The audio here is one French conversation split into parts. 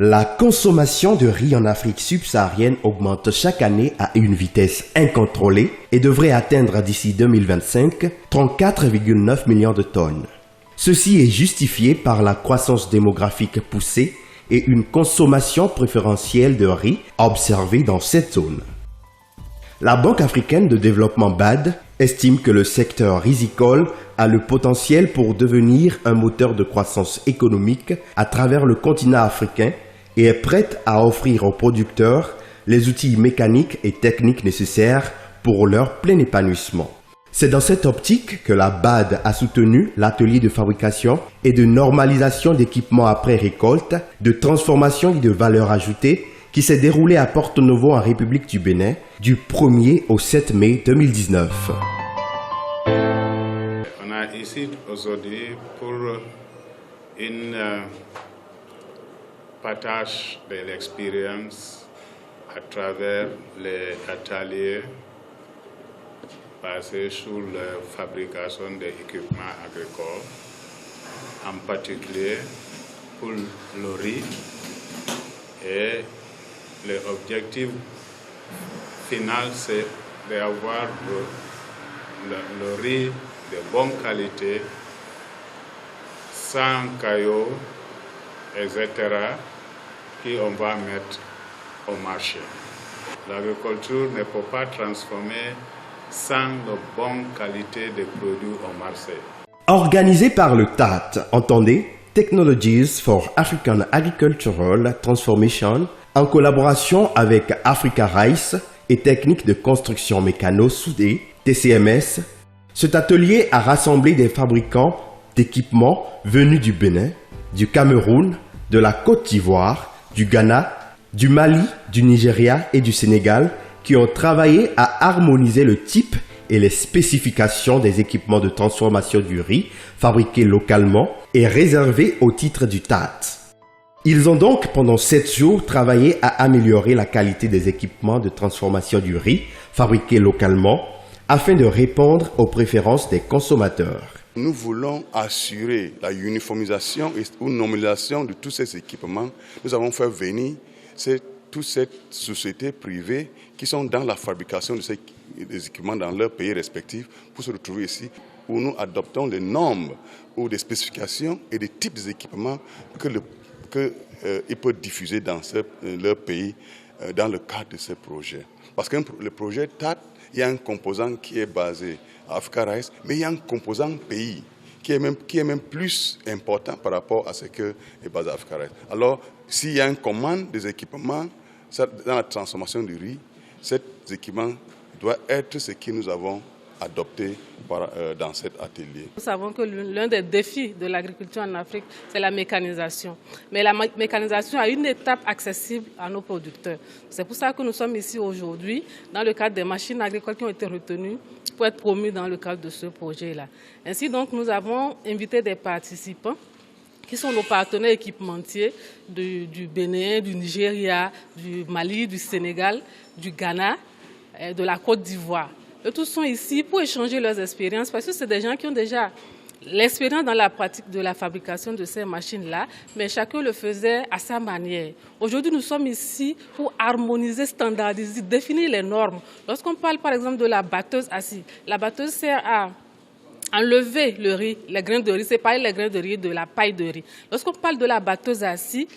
La consommation de riz en Afrique subsaharienne augmente chaque année à une vitesse incontrôlée et devrait atteindre d'ici 2025 34,9 millions de tonnes. Ceci est justifié par la croissance démographique poussée et une consommation préférentielle de riz observée dans cette zone. La Banque africaine de développement BAD estime que le secteur rizicole a le potentiel pour devenir un moteur de croissance économique à travers le continent africain et est prête à offrir aux producteurs les outils mécaniques et techniques nécessaires pour leur plein épanouissement. C'est dans cette optique que la BAD a soutenu l'atelier de fabrication et de normalisation d'équipements après récolte, de transformation et de valeur ajoutée qui s'est déroulé à Porto Novo en République du Bénin du 1er au 7 mai 2019. On a ici aujourd'hui pour une partage de l'expérience à travers les ateliers basés sur la fabrication d'équipements agricoles, en particulier pour le riz. Et l'objectif final, c'est d'avoir le riz de bonne qualité, sans cailloux, etc., qu'on va mettre au marché. L'agriculture ne peut pas transformer sans de bonne qualité de produits au marché. Organisé par le TAT, entendez Technologies for African Agricultural Transformation, en collaboration avec Africa Rice et Techniques de construction mécano-soudée, TCMS, cet atelier a rassemblé des fabricants d'équipements venus du Bénin, du Cameroun, de la Côte d'Ivoire, du Ghana, du Mali, du Nigeria et du Sénégal qui ont travaillé à harmoniser le type et les spécifications des équipements de transformation du riz fabriqués localement et réservés au titre du TAT. Ils ont donc pendant 7 jours travaillé à améliorer la qualité des équipements de transformation du riz fabriqués localement afin de répondre aux préférences des consommateurs. Nous voulons assurer la uniformisation ou normalisation de tous ces équipements. Nous avons fait venir toutes ces sociétés privées qui sont dans la fabrication de ces équipements dans leurs pays respectifs pour se retrouver ici où nous adoptons les normes ou des spécifications et des types d'équipements qu'ils peuvent diffuser dans leur pays dans le cadre de ces projets. Parce que le projet TAT, il y a un composant qui est basé à Africa Rice, mais il y a un composant pays qui est même plus important par rapport à ce que est basé à Africa Rice. Alors, s'il y a une commande des équipements dans la transformation du riz, cet équipement doit être ce que nous avons adopté dans cet atelier. Nous savons que l'un des défis de l'agriculture en Afrique, c'est la mécanisation. Mais la mécanisation a une étape accessible à nos producteurs. C'est pour ça que nous sommes ici aujourd'hui, dans le cadre des machines agricoles qui ont été retenues pour être promues dans le cadre de ce projet-là. Ainsi donc, nous avons invité des participants qui sont nos partenaires équipementiers du Bénin, du Nigeria, du Mali, du Sénégal, du Ghana, de la Côte d'Ivoire. Et tous sont ici pour échanger leurs expériences parce que c'est des gens qui ont déjà l'expérience dans la pratique de la fabrication de ces machines-là, mais chacun le faisait à sa manière. Aujourd'hui, nous sommes ici pour harmoniser, standardiser, définir les normes. Lorsqu'on parle par exemple de la batteuse assise, la batteuse sert à enlever le riz, les grains de riz, séparer les grains de riz de la paille de riz. Lorsqu'on parle de la batteuse assise,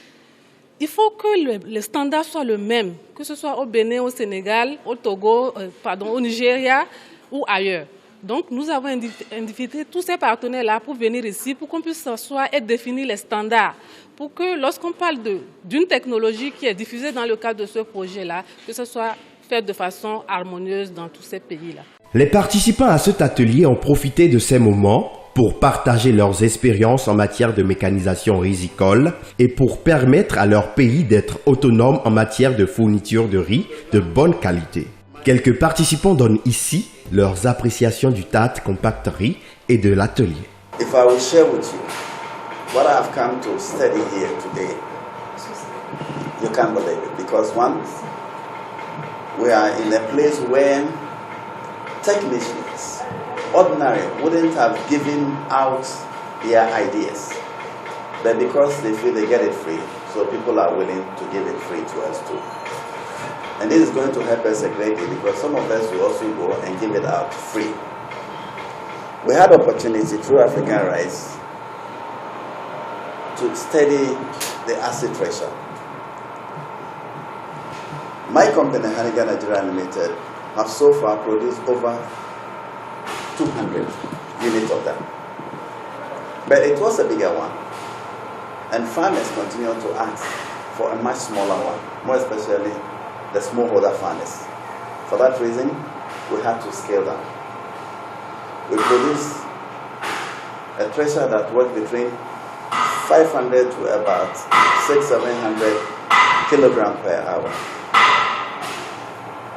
il faut que le standard soit le même, que ce soit au Bénin, au Sénégal, au Togo, au Nigeria ou ailleurs. Donc nous avons invité tous ces partenaires-là pour venir ici, pour qu'on puisse s'asseoir et définir les standards, pour que lorsqu'on parle d'une technologie qui est diffusée dans le cadre de ce projet-là, que ce soit fait de façon harmonieuse dans tous ces pays-là. Les participants à cet atelier ont profité de ces moments pour partager leurs expériences en matière de mécanisation rizicole et pour permettre à leur pays d'être autonome en matière de fourniture de riz de bonne qualité. Quelques participants donnent ici leurs appréciations du TAT Compact Riz et de l'atelier. If I will share with you what I have come to study here today, you can't believe it because one, we are in a place where technicians, ordinary, wouldn't have given out their ideas. But because they feel they get it free, So people are willing to give it free to us too. And this is going to help us a great deal because some of us will also go and give it out free. We had opportunity through African Rice to study the acid treasure. My company, Haniga Nigeria Limited, have so far produced over 200 units of that. But it was a bigger one. And farmers continue to ask for a much smaller one, more especially the smallholder farmers. For that reason, we had to scale down. We produce a treasure that works between 500 to about 600-700 kilograms per hour.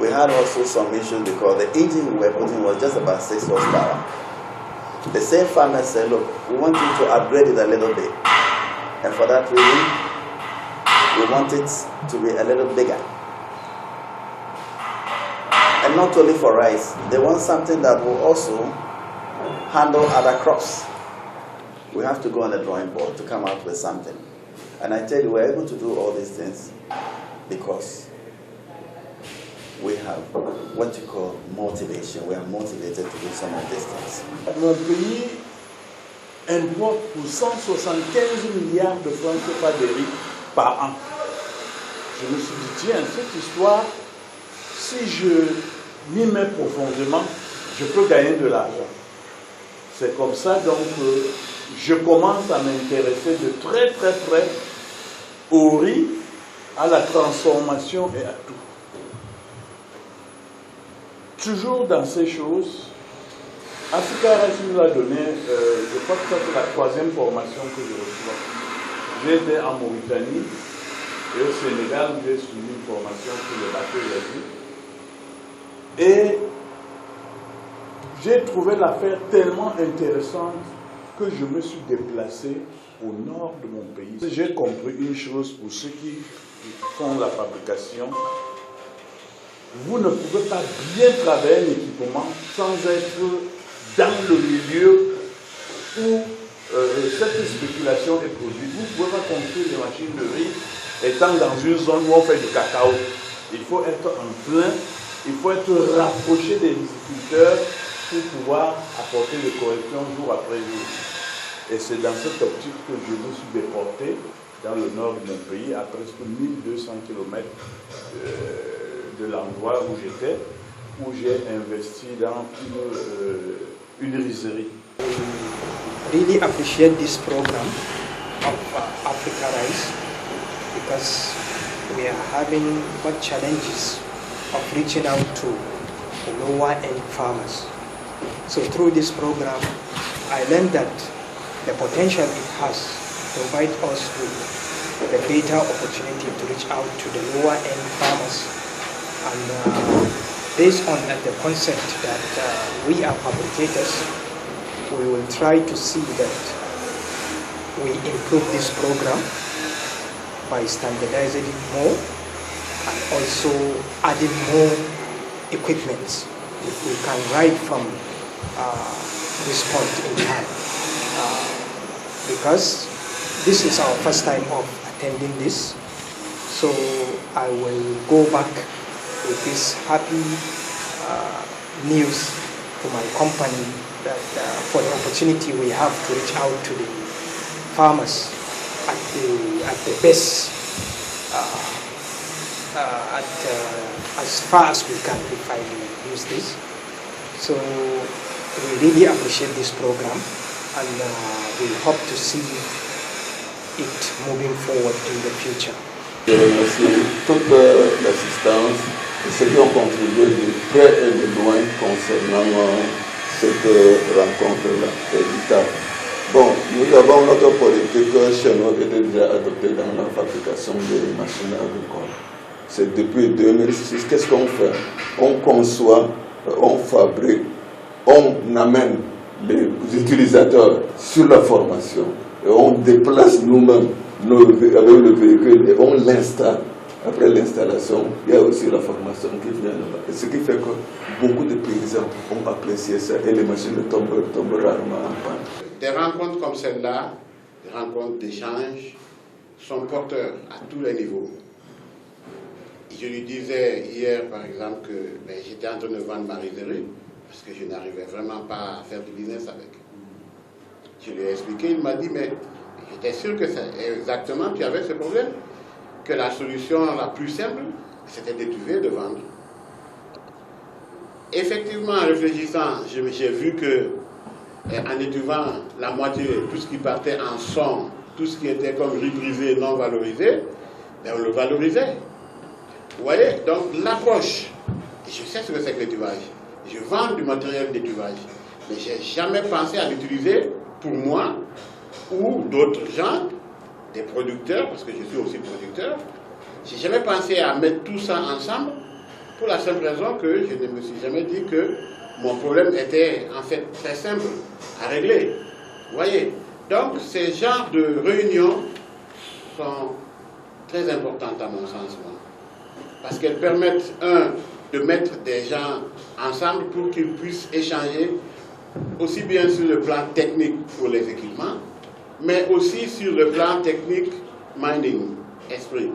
We had also some issues because the engine we were putting was just about 6 horsepower. The same farmer said, look, we want you to upgrade it a little bit. And for that reason, we want it to be a little bigger. And not only for rice, they want something that will also handle other crops. We have to go on the drawing board to come out with something. And I tell you, we're able to do all these things because we have what you call motivation. We are motivated to do some of these things. Mon pays importe pour 175 milliards de francs CFA de riz par an. Je me suis dit, tiens, cette histoire, si je m'y mets profondément, je peux gagner de l'argent. C'est comme ça donc je commence à m'intéresser de très très près au riz, à la transformation et à tout. Toujours dans ces choses, Africa Rice nous a donné, je crois que ça c'est la 3e formation que je reçois. J'étais en Mauritanie et au Sénégal, j'ai suivi une formation sur le bateau d'Asie. Et j'ai trouvé l'affaire tellement intéressante que je me suis déplacé au nord de mon pays. J'ai compris une chose pour ceux qui font la fabrication. Vous ne pouvez pas bien travailler un équipement sans être dans le milieu où cette spéculation est produite. Vous ne pouvez pas construire des machines de riz étant dans une zone où on fait du cacao. Il faut être en plein, il faut être rapproché des viticulteurs pour pouvoir apporter des corrections jour après jour. Et c'est dans cette optique que je me suis déporté dans le nord de mon pays, à presque 1200 km de l'endroit où j'étais, où j'ai investi dans une rizerie. I really appreciate this program of Africa Rice because we are having what challenges of reaching out to lower end farmers. So through this program, I learned that the potential it has provide us with the better opportunity to reach out to the lower end farmers. And based on the concept that we are fabricators, we will try to see that we improve this program by standardizing it more and also adding more equipment. If we can ride from this point in time. Because this is our first time of attending this, so I will go back with this happy news to my company that for the opportunity we have to reach out to the farmers at the best, as far as we can if I use this. So we really appreciate this program and we hope to see it moving forward in the future. Je remercie toute l'assistance et ceux qui ont contribué de près et de loin concernant cette rencontre-là véritable. Bon, nous avons notre politique chez nous qui était déjà adoptée dans la fabrication des machines agricoles. C'est depuis 2006. Qu'est-ce qu'on fait? On conçoit, on fabrique, on amène les utilisateurs sur la formation et on déplace nous-mêmes avec le véhicule et on l'installe. Après l'installation, il y a aussi la formation qui vient là-bas. Et ce qui fait que beaucoup de paysans ont apprécié ça et les machines tombent rarement en panne. Des rencontres comme celle-là, des rencontres d'échange, sont porteurs à tous les niveaux. Je lui disais hier, par exemple, que j'étais en train de vendre ma rizerie parce que je n'arrivais vraiment pas à faire du business avec. Je lui ai expliqué, il m'a dit, mais j'étais sûr que c'est exactement, tu avais ce problème, que la solution la plus simple, c'était d'étuver, de vendre. Effectivement, en réfléchissant, j'ai vu que en étuvant la moitié, tout ce qui partait en son, tout ce qui était comme ribrisé, non valorisé, on le valorisait. Vous voyez, donc l'approche, je sais ce que c'est que l'étuvage. Je vends du matériel d'étuvage, mais je n'ai jamais pensé à l'utiliser pour moi ou d'autres gens, des producteurs, parce que je suis aussi producteur. Je n'ai jamais pensé à mettre tout ça ensemble pour la simple raison que je ne me suis jamais dit que mon problème était en fait très simple à régler. Vous voyez, donc ces genres de réunions sont très importantes à mon sens, parce qu'elles permettent, de mettre des gens ensemble pour qu'ils puissent échanger aussi bien sur le plan technique pour les équipements, mais aussi sur le plan technique mining, esprit.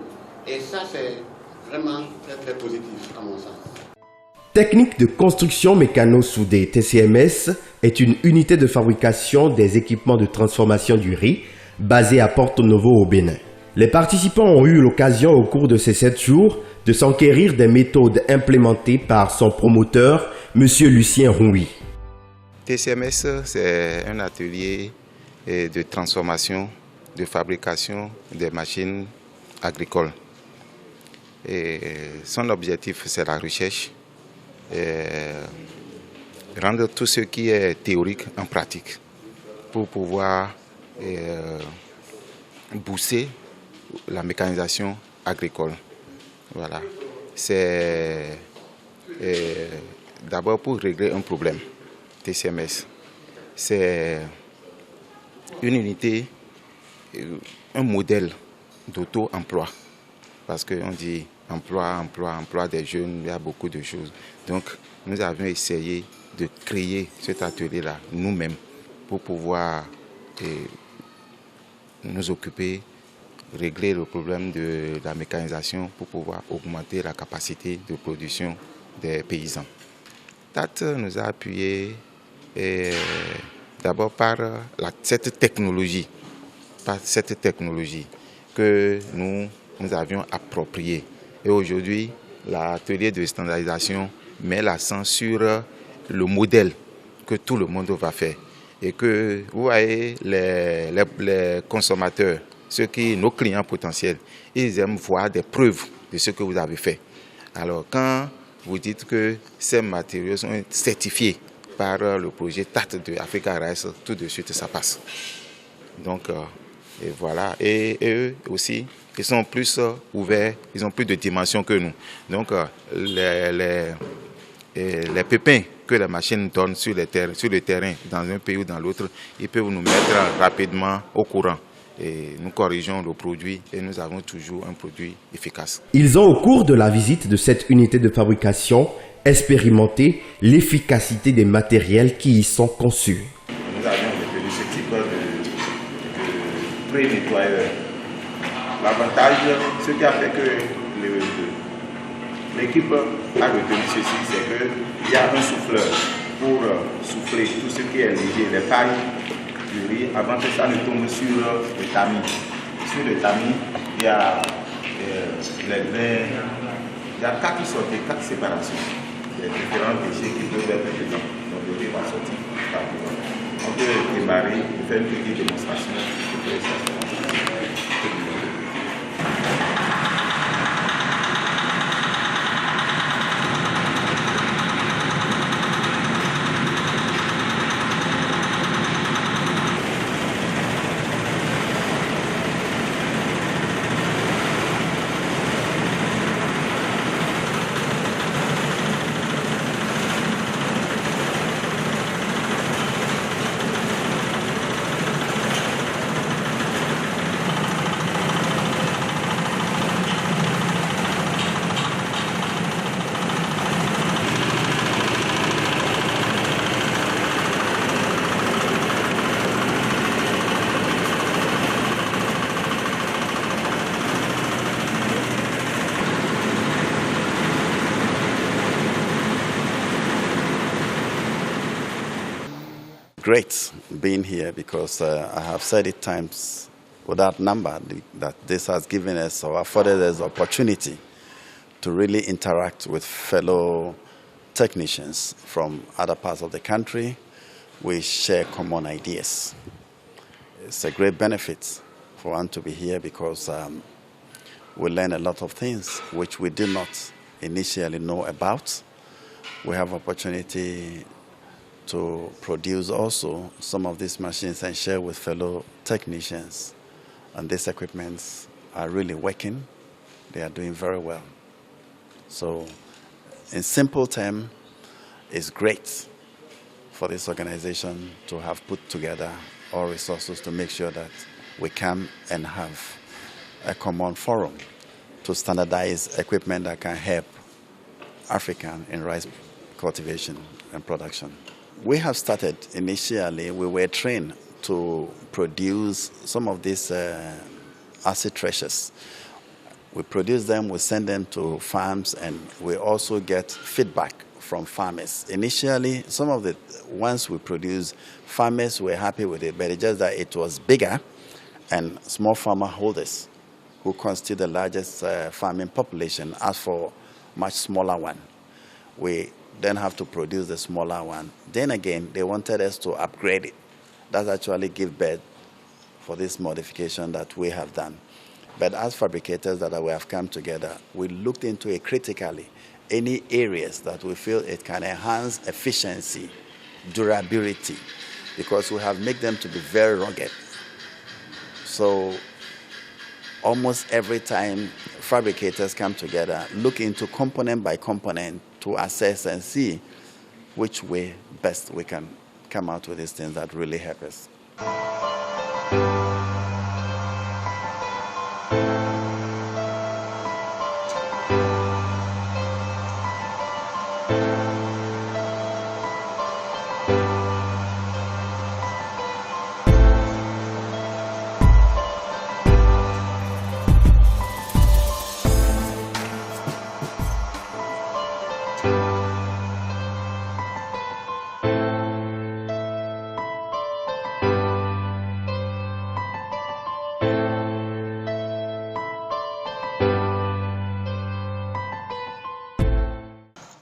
Et ça, c'est vraiment très très positif à mon sens. Technique de construction mécano-soudée TCMS est une unité de fabrication des équipements de transformation du riz basée à Porto Novo au Bénin. Les participants ont eu l'occasion au cours de ces 7 jours de s'enquérir des méthodes implémentées par son promoteur, M. Lucien Roui. TCMS, c'est un atelier de transformation, de fabrication des machines agricoles. Et son objectif, c'est la recherche, rendre tout ce qui est théorique en pratique pour pouvoir booster la mécanisation agricole. Voilà. C'est d'abord pour régler un problème. TCMS, c'est une unité, un modèle d'auto-emploi. Parce qu'on dit emploi des jeunes, il y a beaucoup de choses. Donc, nous avions essayé de créer cet atelier-là nous-mêmes pour pouvoir nous occuper, régler le problème de la mécanisation pour pouvoir augmenter la capacité de production des paysans. TAT nous a appuyés d'abord par cette technologie que nous avions appropriée. Et aujourd'hui, l'atelier de standardisation met l'accent sur le modèle que tout le monde va faire. Et que, vous voyez, les consommateurs, nos clients potentiels, ils aiment voir des preuves de ce que vous avez fait. Alors, quand vous dites que ces matériaux sont certifiés par le projet TAT de Africa Rice, tout de suite, ça passe. Donc, et voilà. Et eux aussi, ils sont plus ouverts, ils ont plus de dimensions que nous. Donc, les pépins que les machines donnent sur le terrain, dans un pays ou dans l'autre, ils peuvent nous mettre rapidement au courant. Et nous corrigeons le produit et nous avons toujours un produit efficace. Ils ont, au cours de la visite de cette unité de fabrication, expérimenté l'efficacité des matériels qui y sont conçus. Nous avions retenu ce type de pré-nettoyeur. L'avantage, ce qui a fait que l'équipe a retenu ceci, c'est qu'il y a un souffleur pour souffler tout ce qui est léger, les pailles du riz, avant que ça ne tombe sur le tamis. Sur le tamis, il y a les grains, il y a 4 sorties, 4 séparations. Les différents déchets qui peuvent être dedans. Donc le riz va sortir. On peut démarrer, faire une petite démonstration. great being here because I have said it times without number that this has given us or afforded us opportunity to really interact with fellow technicians from other parts of the country. We share common ideas. It's a great benefit for one to be here because we learn a lot of things which we did not initially know about. We have opportunity to produce also some of these machines and share with fellow technicians. And these equipments are really working. They are doing very well. So in simple terms, it's great for this organization to have put together all resources to make sure that we can and have a common forum to standardize equipment that can help African in rice cultivation and production. We have started initially, we were trained to produce some of these acid threshes. We produce them, we send them to farms, and we also get feedback from farmers. Initially, some of the ones we produce, farmers were happy with it, but it's just that it was bigger, and small farmer holders who constitute the largest farming population asked for much smaller one. We then have to produce the smaller one. Then again, they wanted us to upgrade it. That's actually give birth for this modification that we have done. But as fabricators that we have come together, we looked into it critically. Any areas that we feel it can enhance efficiency, durability, because we have made them to be very rugged. So almost every time fabricators come together, look into component by component to assess and see which way best we can come out with these things that really help us.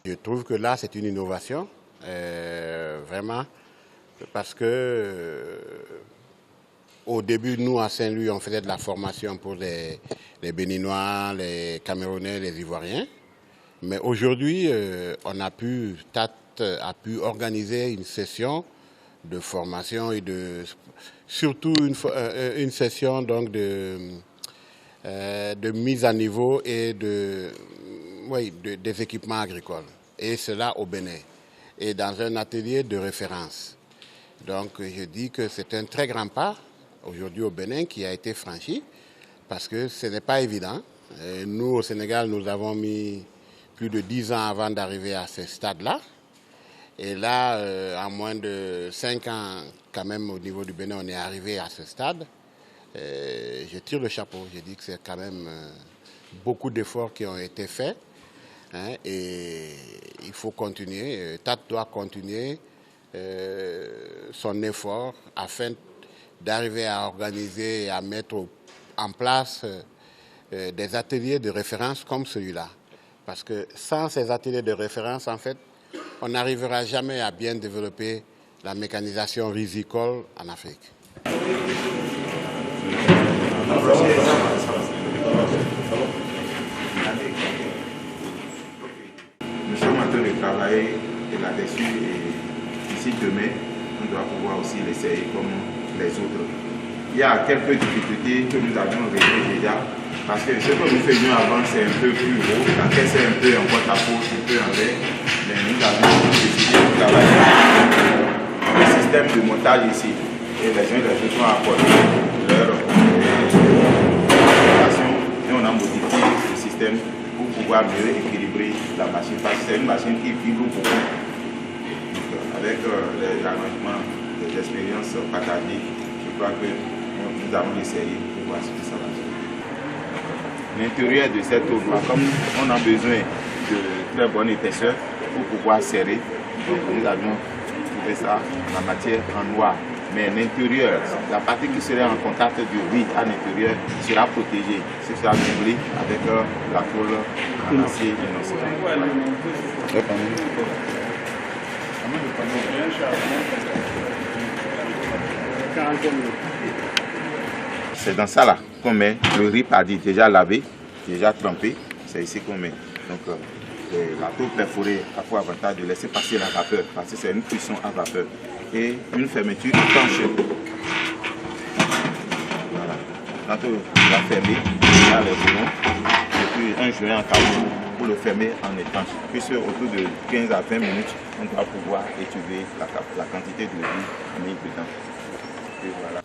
Je trouve que là, c'est une innovation, vraiment, parce que au début, nous, à Saint-Louis, on faisait de la formation pour les Béninois, les Camerounais, les Ivoiriens. Mais aujourd'hui, TAT a pu organiser une session de formation et surtout une session donc de mise à niveau et des équipements agricoles, et cela au Bénin, et dans un atelier de référence. Donc je dis que c'est un très grand pas aujourd'hui au Bénin qui a été franchi, parce que ce n'est pas évident. Et nous au Sénégal, nous avons mis plus de 10 ans avant d'arriver à ce stade-là. Et là, en moins de 5 ans, quand même au niveau du Bénin, on est arrivé à ce stade. Je tire le chapeau, je dis que c'est quand même beaucoup d'efforts qui ont été faits. Et il faut continuer, TAT doit continuer son effort afin d'arriver à organiser et à mettre en place des ateliers de référence comme celui-là. Parce que sans ces ateliers de référence, en fait, on n'arrivera jamais à bien développer la mécanisation risicole en Afrique. Nous sommes en train de travailler là-dessus et d'ici demain, on doit pouvoir aussi l'essayer comme les autres. Il y a quelques difficultés que nous avions réglées déjà, parce que ce que nous faisions avant, c'est un peu plus haut, la caisse est un peu en porte à peau, un peu en l'air, mais nous avions décidé de travailler le système de montage ici. Et les gens ont apporté leur information et on a modifié ce système pour pouvoir mieux équilibrer la machine, parce que c'est une machine qui vibre beaucoup. Donc, avec les arrangements, les expériences partagées, je crois que nous avons essayé pour voir ce que ça va faire. L'intérieur de cette eau-là, comme on a besoin de très bonne épaisseur pour pouvoir serrer, donc nous avions fait ça, la matière en noir. Mais l'intérieur, la partie qui serait en contact du riz à l'intérieur sera protégée. Ce sera doublé avec la tôle en acier inoxydable. C'est dans ça là qu'on met le riz paddy déjà lavé, déjà trempé. C'est ici qu'on met. Donc la tôle perforée a pour avantage de laisser passer la vapeur parce que c'est une cuisson à vapeur. Et une fermeture étanche. Voilà. Quand on va fermer, il y a les boulons et puis un joint en caoutchouc pour le fermer en étanche. Puis sur autour de 15 à 20 minutes, on doit pouvoir étudier la quantité de riz mis dedans. Et voilà.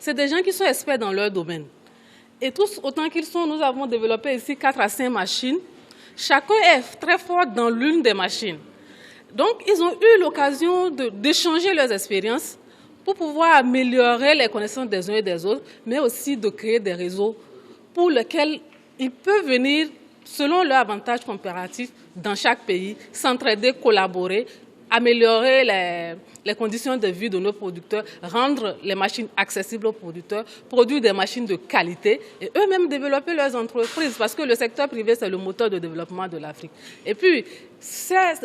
C'est des gens qui sont experts dans leur domaine. Et tous, autant qu'ils sont, nous avons développé ici 4 à 5 machines. Chacun est très fort dans l'une des machines. Donc, ils ont eu l'occasion d'échanger leurs expériences pour pouvoir améliorer les connaissances des uns et des autres, mais aussi de créer des réseaux pour lesquels ils peuvent venir, selon leurs avantages comparatifs, dans chaque pays, s'entraider, collaborer, améliorer les conditions de vie de nos producteurs, rendre les machines accessibles aux producteurs, produire des machines de qualité et eux-mêmes développer leurs entreprises parce que le secteur privé, c'est le moteur de développement de l'Afrique. Et puis,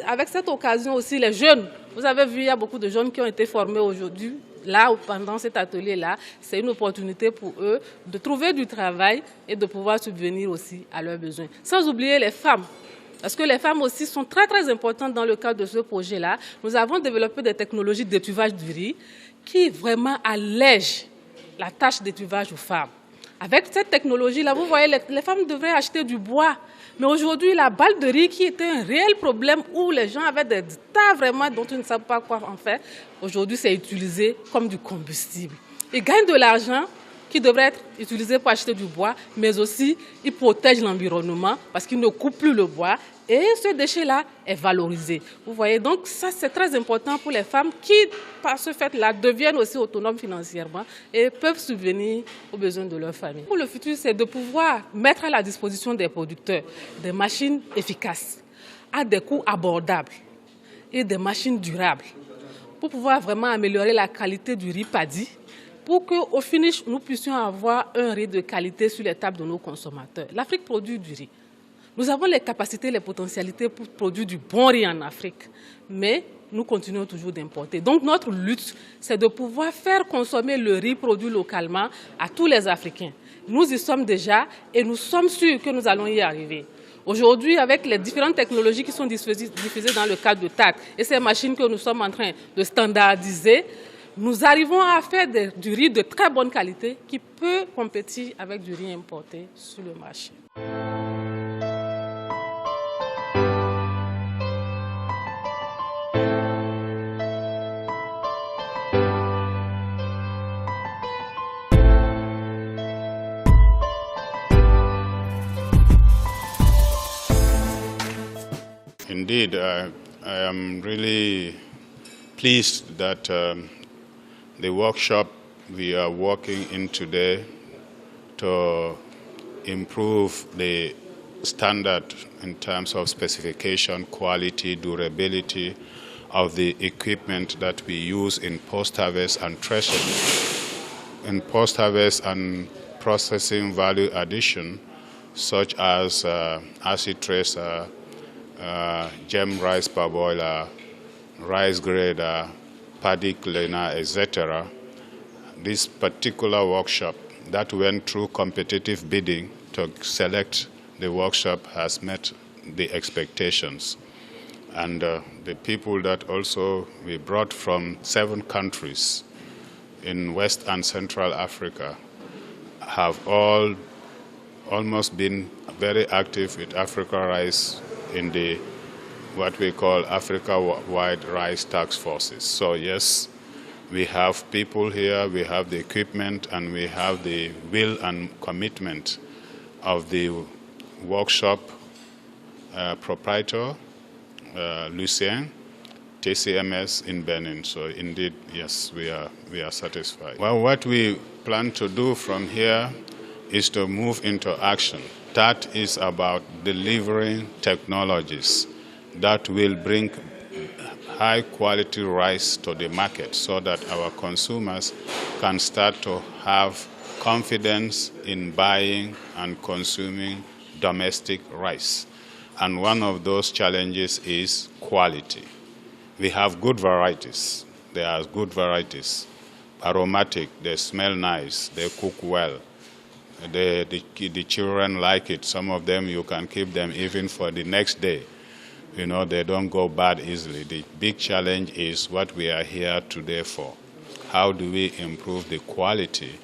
avec cette occasion aussi, les jeunes, vous avez vu, il y a beaucoup de jeunes qui ont été formés aujourd'hui, là, pendant cet atelier-là, c'est une opportunité pour eux de trouver du travail et de pouvoir subvenir aussi à leurs besoins. Sans oublier les femmes. Parce que les femmes aussi sont très, très importantes dans le cadre de ce projet-là. Nous avons développé des technologies d'étuvage du riz qui vraiment allègent la tâche d'étuvage aux femmes. Avec cette technologie-là, vous voyez, les femmes devraient acheter du bois. Mais aujourd'hui, la balle de riz qui était un réel problème où les gens avaient des tas vraiment dont ils ne savent pas quoi en faire, aujourd'hui, c'est utilisé comme du combustible. Ils gagnent de l'argent qui devrait être utilisé pour acheter du bois, mais aussi il protège l'environnement parce qu'il ne coupe plus le bois et ce déchet-là est valorisé. Vous voyez, donc ça c'est très important pour les femmes qui, par ce fait-là, deviennent aussi autonomes financièrement et peuvent subvenir aux besoins de leur famille. Pour le futur, c'est de pouvoir mettre à la disposition des producteurs des machines efficaces, à des coûts abordables et des machines durables pour pouvoir vraiment améliorer la qualité du riz paddy, pour qu'au finish, nous puissions avoir un riz de qualité sur les tables de nos consommateurs. L'Afrique produit du riz. Nous avons les capacités, les potentialités pour produire du bon riz en Afrique, mais nous continuons toujours d'importer. Donc notre lutte, c'est de pouvoir faire consommer le riz produit localement à tous les Africains. Nous y sommes déjà et nous sommes sûrs que nous allons y arriver. Aujourd'hui, avec les différentes technologies qui sont diffusées dans le cadre de TAC et ces machines que nous sommes en train de standardiser, nous arrivons à faire du riz de très bonne qualité qui peut compétir avec du riz importé sur le marché. Indeed, I am really pleased that the workshop we are working in today to improve the standard in terms of specification, quality, durability of the equipment that we use in post-harvest and threshing. In post-harvest and processing value addition, such as acid tracer, gem rice parboiler, rice grader, paddy cleaner, etc. This particular workshop that went through competitive bidding to select the workshop has met the expectations. And the people that also we brought from 7 countries in West and Central Africa have all almost been very active with Africa Rice in the what we call Africa-wide rice task forces. So yes, we have people here, we have the equipment, and we have the will and commitment of the workshop proprietor, Lucien, TCMS in Benin. So indeed, yes, we are satisfied. Well, what we plan to do from here is to move into action. That is about delivering technologies that will bring high quality rice to the market so that our consumers can start to have confidence in buying and consuming domestic rice. And one of those challenges is quality. We have good varieties. There are good varieties. Aromatic, they smell nice, they cook well. The children like it. Some of them you can keep them even for the next day. You know, they don't go bad easily. The big challenge is what we are here today for. How do we improve the quality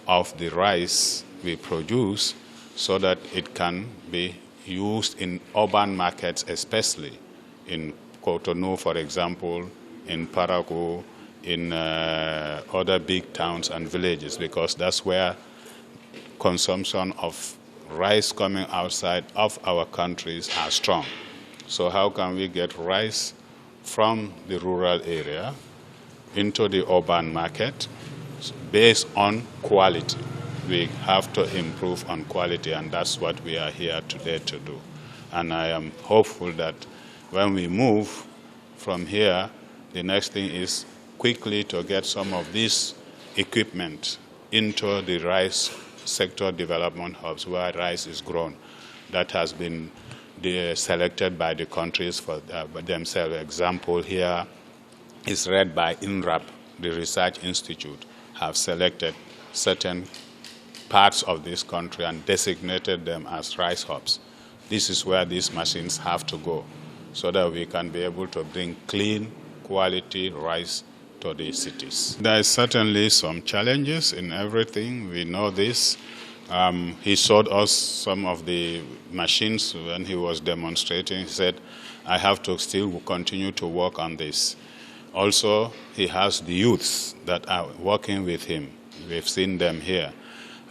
of the rice we produce so that it can be used in urban markets, especially in Cotonou, for example, in Parakou, in other big towns and villages, because that's where consumption of rice coming outside of our countries are strong. So how can we get rice from the rural area into the urban market based on quality? We have to improve on quality, and that's what we are here today to do. And I am hopeful that when we move from here, the next thing is quickly to get some of this equipment into the rice sector development hubs where rice is grown. That has been selected by the countries for themselves. Example here is read by INRAP, the Research Institute, have selected certain parts of this country and designated them as rice hubs. This is where these machines have to go so that we can be able to bring clean, quality rice to the cities. There is certainly some challenges in everything. We know this. He showed us some of the machines when he was demonstrating. He said, I have to still continue to work on this. Also, he has the youths that are working with him. We've seen them here.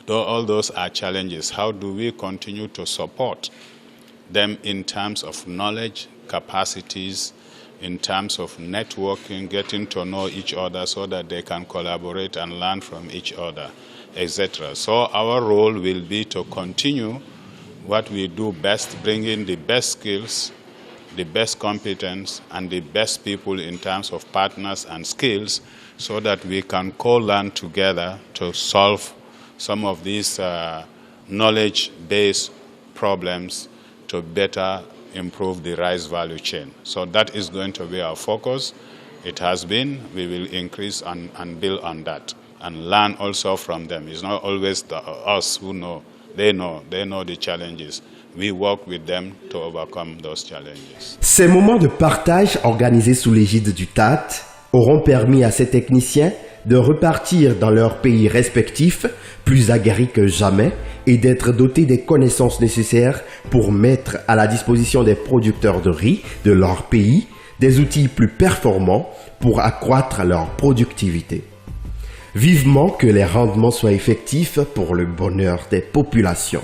Though all those are challenges, how do we continue to support them in terms of knowledge, capacities, in terms of networking, getting to know each other so that they can collaborate and learn from each other, etc. So our role will be to continue what we do best, bring in the best skills, the best competence, and the best people in terms of partners and skills so that we can co-learn together to solve some of these knowledge-based problems to better improve the rice value chain. So that is going to be our focus. It has been. We will increase and build on that and learn also from them. It's not always us who know. They know the challenges. We work with them to overcome those challenges. Ces moments de partage organisés sous l'égide du TAT auront permis à ces techniciens de repartir dans leurs pays respectifs plus aguerris que jamais et d'être dotés des connaissances nécessaires pour mettre à la disposition des producteurs de riz de leur pays des outils plus performants pour accroître leur productivité. Vivement que les rendements soient effectifs pour le bonheur des populations.